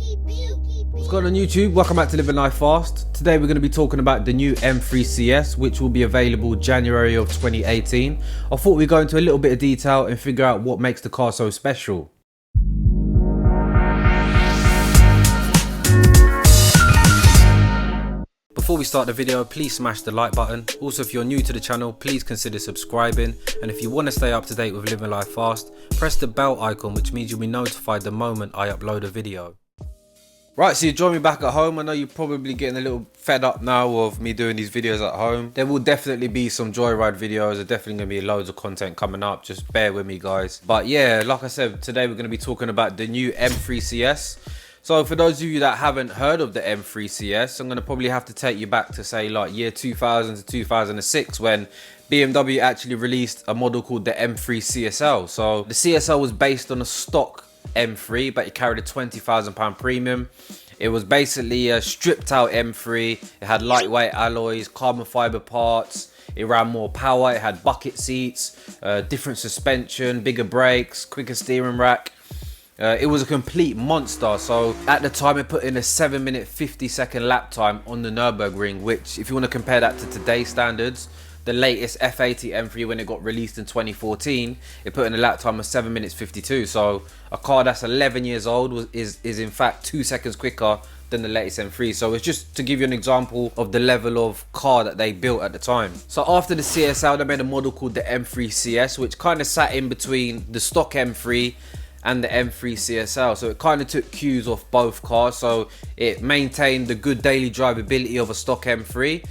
What's going on YouTube? Welcome back to Living Life Fast. Today we're going to be talking about the new M3 CS, which will be available January of 2018. I thought we'd go into a little bit of detail and figure out what makes the car so special. Before we start the video, please smash the like button. Also, if you're new to the channel, please consider subscribing. And if you want to stay up to date with Living Life Fast, press the bell icon, which means you'll be notified the moment I upload a video. Right, so you join me back at home. I know you're probably getting a little fed up now of me doing these videos at home. There will definitely be some joyride videos. There's definitely going to be loads of content coming up. Just bear with me, guys. But yeah, like I said, today we're going to be talking about the new M3 CS. So for those of you that haven't heard of the M3 CS, I'm going to probably have to take you back to say like year 2000 to 2006 when BMW actually released a model called the M3 CSL. So the CSL was based on a stock M3, but it carried a £20,000 premium. It was basically a stripped out M3. It had lightweight alloys, carbon fiber parts. It ran more power. It had bucket seats, different suspension, bigger brakes, quicker steering rack. It was a complete monster. So at the time it put in a 7-minute 50-second lap time on the Nurburgring, which if you want to compare that to today's standards, the latest F80 M3 when it got released in 2014, it put in a lap time of 7 minutes 52. So a car that's 11 years old is in fact 2 seconds quicker than the latest M3. So it's just to give you an example of the level of car that they built at the time. So after the CSL, they made a model called the M3 CS, which kind of sat in between the stock M3 and the M3 CSL. So it kind of took cues off both cars. So it maintained the good daily drivability of a stock M3,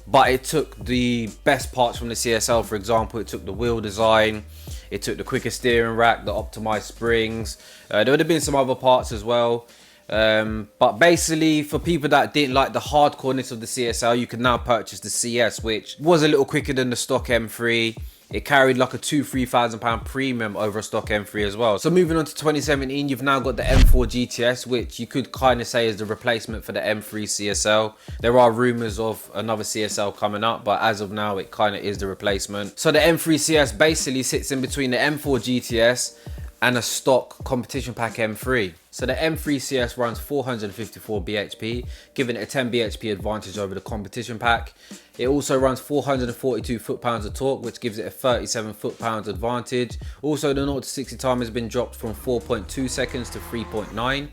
but it took the best parts from the CSL. For example, it took the wheel design, it took the quicker steering rack, the optimized springs. There would have been some other parts as well. But basically, for people that didn't like the hardcoreness of the CSL, you can now purchase the CS, which was a little quicker than the stock M3. It carried like a £2,000-3,000 premium over a stock M3 as well. So moving on to 2017, you've now got the M4 GTS, which you could kind of say is the replacement for the M3 CSL. There are rumours of another CSL coming up, but as of now, it kind of is the replacement. So the M3 CS basically sits in between the M4 GTS and a stock competition pack M3. So the M3 CS runs 454 bhp, giving it a 10 bhp advantage over the competition pack. It also runs 442 foot-pounds of torque, which gives it a 37 foot-pounds advantage. Also, the 0 to 60 time has been dropped from 4.2 seconds to 3.9.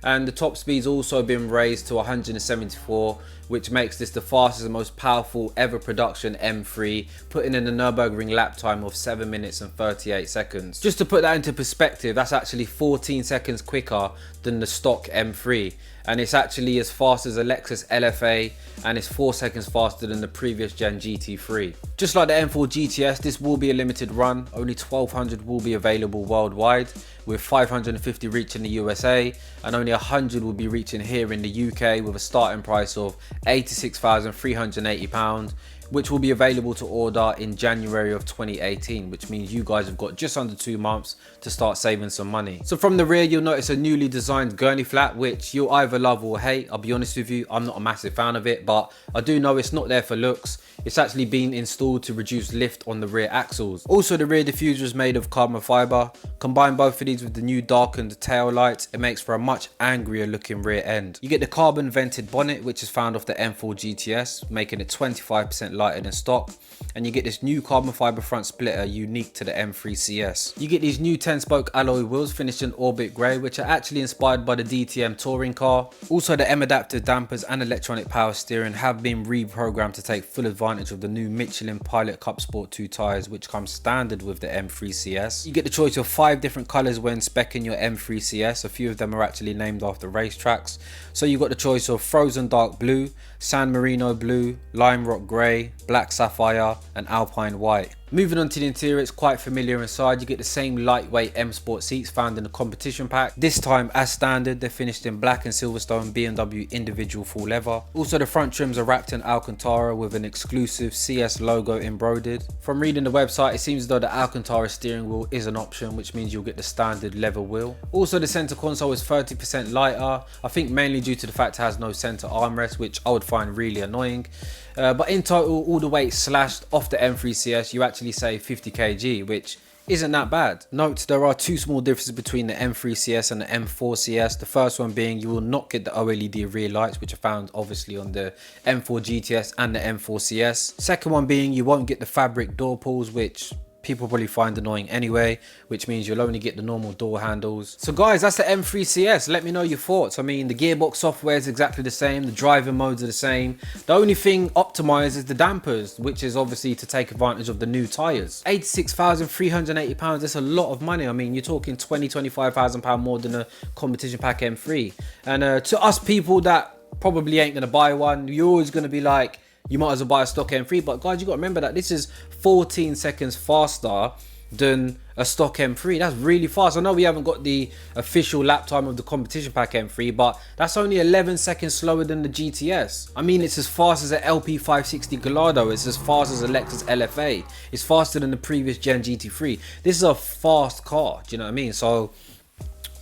And the top speed's also been raised to 174, which makes this the fastest and most powerful ever production M3, putting in a Nürburgring lap time of 7 minutes and 38 seconds. Just to put that into perspective, that's actually 14 seconds quicker than the stock M3. And it's actually as fast as a Lexus LFA, and it's 4 seconds faster than the previous gen GT3. Just like the M4 GTS, this will be a limited run. Only 1,200 will be available worldwide, with 550 reaching the USA, and only 100 will be reaching here in the UK with a starting price of £86,380, which will be available to order in January of 2018, which means you guys have got just under 2 months to start saving some money. So from the rear, you'll notice a newly designed gurney flap, which you'll either love or hate. I'll be honest with you, I'm not a massive fan of it, but I do know it's not there for looks. It's actually been installed to reduce lift on the rear axles. Also, the rear diffuser is made of carbon fiber. Combine both of these with the new darkened tail lights, it makes for a much angrier looking rear end. You get the carbon vented bonnet, which is found off the M4 GTS, making it 25% lighter than stock. And you get this new carbon fiber front splitter unique to the M3 CS. You get these new 10-spoke alloy wheels finished in Orbit Grey, which are actually inspired by the DTM touring car. Also, the M adaptive dampers and electronic power steering have been reprogrammed to take full advantage of the new Michelin Pilot Cup Sport 2 tyres, which comes standard with the M3 CS. You get the choice of 5 different colours when speccing your M3 CS. A few of them are actually named after racetracks. So you've got the choice of Frozen Dark Blue, San Marino Blue, Lime Rock Grey, Black Sapphire and Alpine White. Moving on to the interior, it's quite familiar inside. You get the same lightweight M Sport seats found in the competition pack. This time, as standard, they're finished in black and Silverstone BMW individual full leather. Also, the front trims are wrapped in Alcantara with an exclusive CS logo embroidered. From reading the website, it seems as though the Alcantara steering wheel is an option, which means you'll get the standard leather wheel. Also, the center console is 30% lighter, I think mainly due to the fact it has no center armrest, which I would find really annoying. But in total, all the weight slashed off the M3 CS, you actually save 50 kg, which isn't that bad. Note, there are two small differences between the M3 CS and the M4 CS. The first one being you will not get the OLED rear lights, which are found obviously on the M4 GTS and the M4 CS. Second one being you won't get the fabric door pulls, which people probably find annoying anyway, which means you'll only get the normal door handles. So guys, that's the M3 CS. Let me know your thoughts. I mean, the gearbox software is exactly the same, the driving modes are the same. The only thing optimized is the dampers, which is obviously to take advantage of the new tires. £86,380, that's a lot of money. I mean, you're talking £25,000 more than a competition pack M3. And to us people that probably ain't gonna buy one, you're always gonna be like, you might as well buy a stock M3. But guys, you got to remember that this is 14 seconds faster than a stock M3. That's really fast. I know we haven't got the official lap time of the competition pack M3, but that's only 11 seconds slower than the GTS. I mean, it's as fast as an LP560 Gallardo. It's as fast as a Lexus LFA. It's faster than the previous gen GT3. This is a fast car. Do you know what I mean? So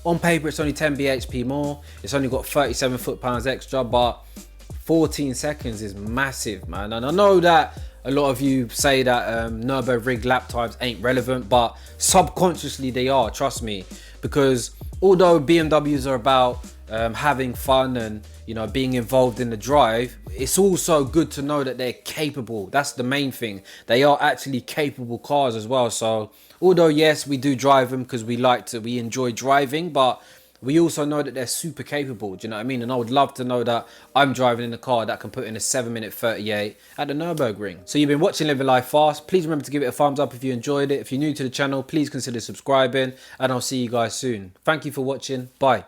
on paper, it's only 10 bhp more. It's only got 37 foot-pounds extra, but 14 seconds is massive, man. And I know that a lot of you say that nurburgring lap times ain't relevant, but subconsciously they are, trust me. Because although BMWs are about having fun and, you know, being involved in the drive, it's also good to know that they're capable. That's the main thing. They are actually capable cars as well. So although yes, we do drive them because we enjoy driving, but we also know that they're super capable, do you know what I mean? And I would love to know that I'm driving in a car that can put in a 7-minute 38 at the Nürburgring. So you've been watching Living Life Fast. Please remember to give it a thumbs up if you enjoyed it. If you're new to the channel, please consider subscribing, and I'll see you guys soon. Thank you for watching. Bye.